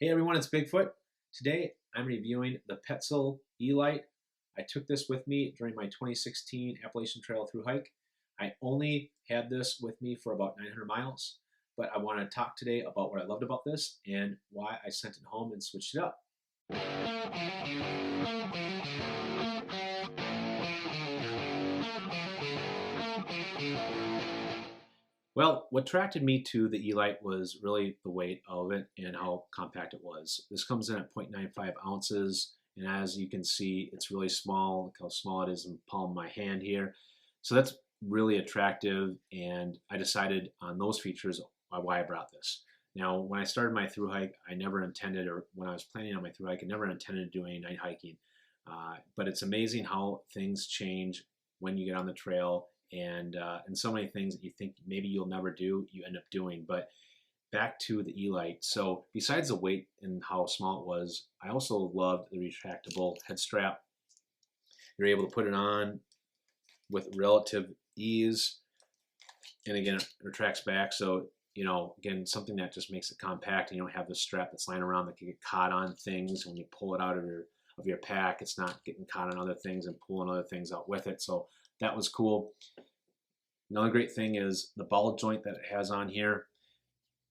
Hey everyone, it's Bigfoot. Today I'm reviewing the Petzl E+Lite. I took this with me during my 2016 Appalachian Trail Thru-Hike. I only had this with me for about 900 miles, but I want to talk today about what I loved about this and why I sent it home and switched it up. Well, what attracted me to the E+Lite was really the weight of it and how compact it was. This comes in at 0.95 ounces, and as you can see, it's really small. Look how small it is in the palm of my hand here. So that's really attractive, and I decided on those features why I brought this. Now, when I started my thru-hike, I never intended, or when I was planning on my thru-hike, I never intended to do any night hiking. But it's amazing how things change when you get on the trail. And so many things that you think maybe you'll never do, you end up doing. But back to the E+Lite. So besides the weight and how small it was, I also loved the retractable head strap. You're able to put it on with relative ease. And again, it retracts back. So, you know, again, something that just makes it compact, and you don't have the strap that's lying around that can get caught on things. When you pull it out of your pack, it's not getting caught on other things and pulling other things out with it. So that was cool. Another great thing is the ball joint that it has on here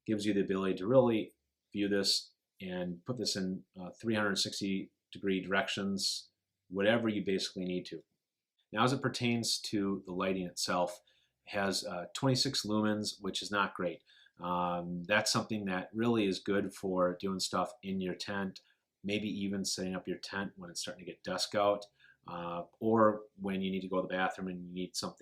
gives you the ability to really view this and put this in 360-degree directions, whatever you basically need to. Now, as it pertains to the lighting itself, it has 26 lumens, which is not great. That's something that really is good for doing stuff in your tent, maybe even setting up your tent when it's starting to get dusk out. Or when you need to go to the bathroom and you need some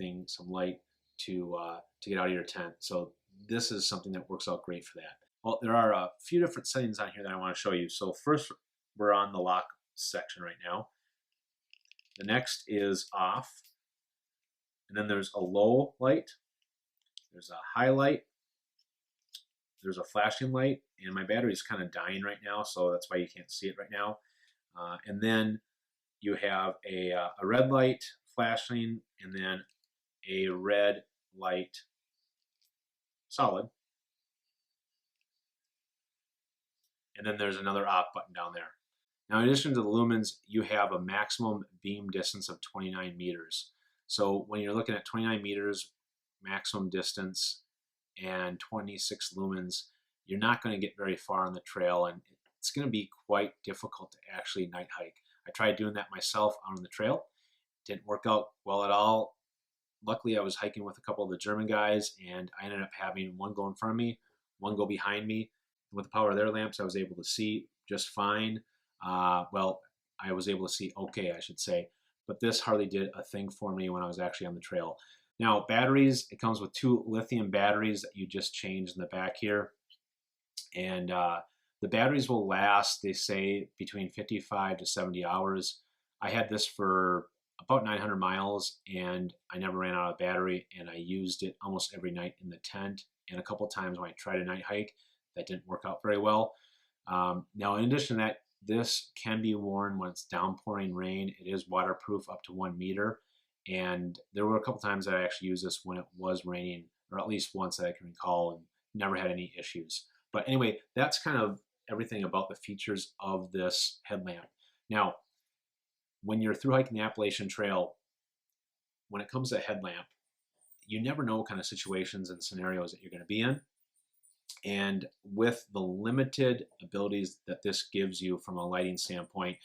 light to get out of your tent. So this is something that works out great for that. Well, there are a few different settings on here that I want to show you. So first, we're on the lock section right now. The next is off. And then there's a low light. There's a high light. There's a flashing light. And my battery is kind of dying right now, so that's why you can't see it right now. And then you have a red light flashing, and then a red light solid. And then there's another off button down there. Now, in addition to the lumens, you have a maximum beam distance of 29 meters. So when you're looking at 29 meters maximum distance and 26 lumens, you're not going to get very far on the trail, and it's going to be quite difficult to actually night hike. I tried doing that myself out on the trail. It didn't work out well at all. Luckily, I was hiking with a couple of the German guys, and I ended up having one go in front of me, one go behind me. With the power of their lamps, I was able to see just fine. Well, I was able to see okay, I should say. But this hardly did a thing for me when I was actually on the trail. Now, batteries, it comes with 2 lithium batteries that you just change in the back here. And the batteries will last, they say, between 55 to 70 hours. I had this for about 900 miles, and I never ran out of battery, and I used it almost every night in the tent, and a couple times when I tried a night hike. That didn't work out very well. Now, in addition to that, this can be worn when it's downpouring rain. It is waterproof up to 1 meter, and there were a couple times that I actually used this when it was raining, or at least once that I can recall, and never had any issues. But anyway, that's kind of everything about the features of this headlamp. Now, when you're through hiking the Appalachian Trail, when it comes to a headlamp, you never know what kind of situations and scenarios that you're going to be in. And with the limited abilities that this gives you from a lighting standpoint,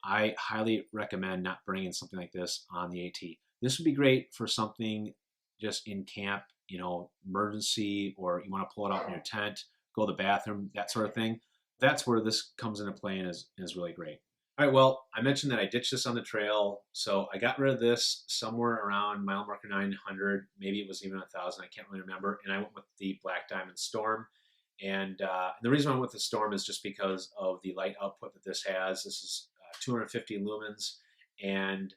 I highly recommend not bringing something like this on the AT. This would be great for something just in camp, you know, emergency, or you want to pull it out in your tent, go to the bathroom, that sort of thing. That's where this comes into play and is really great. All right, well, I mentioned that I ditched this on the trail, so I got rid of this somewhere around mile marker 900, maybe it was even 1,000, I can't really remember, and I went with the Black Diamond Storm. And the reason I went with the Storm is just because of the light output that this has. This is 250 lumens, and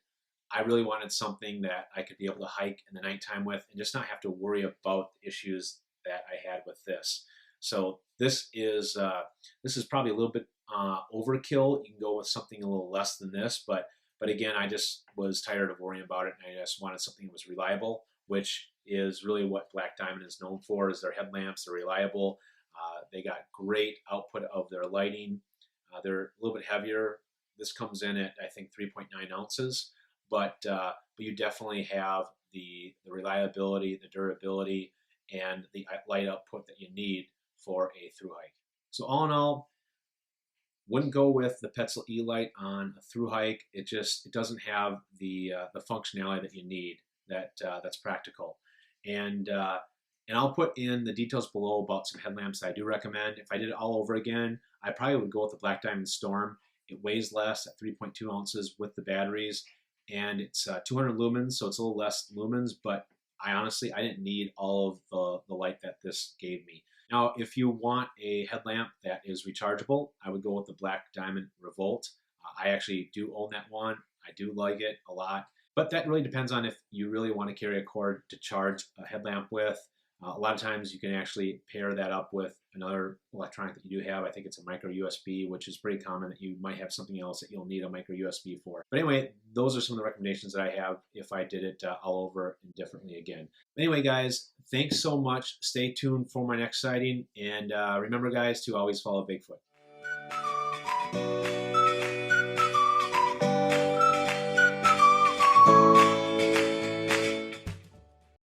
I really wanted something that I could be able to hike in the nighttime with and just not have to worry about the issues that I had with this. So this is probably a little bit overkill. You can go with something a little less than this, but again, I just was tired of worrying about it, and I just wanted something that was reliable, which is really what Black Diamond is known for, is their headlamps. They're reliable. They got great output of their lighting. They're a little bit heavier. This comes in at, I think, 3.9 ounces, but you definitely have the reliability, the durability, and the light output that you need for a through hike. So all in all, wouldn't go with the Petzl E+Lite on a through hike. It doesn't have the functionality that you need. That's practical, and I'll put in the details below about some headlamps that I do recommend. If I did it all over again, I probably would go with the Black Diamond Storm. It weighs less at 3.2 ounces with the batteries, and it's 200 lumens, so it's a little less lumens, but I honestly didn't need all of the light that this gave me. Now, if you want a headlamp that is rechargeable, I would go with the Black Diamond Revolt. I actually do own that one. I do like it a lot, but that really depends on if you really want to carry a cord to charge a headlamp with. A lot of times you can actually pair that up with another electronic that you do have. I think it's a micro USB, which is pretty common that you might have something else that you'll need a micro USB for. But anyway, those are some of the recommendations that I have if I did it all over and differently again. But anyway, guys, thanks so much. Stay tuned for my next sighting. And remember, guys, to always follow Bigfoot.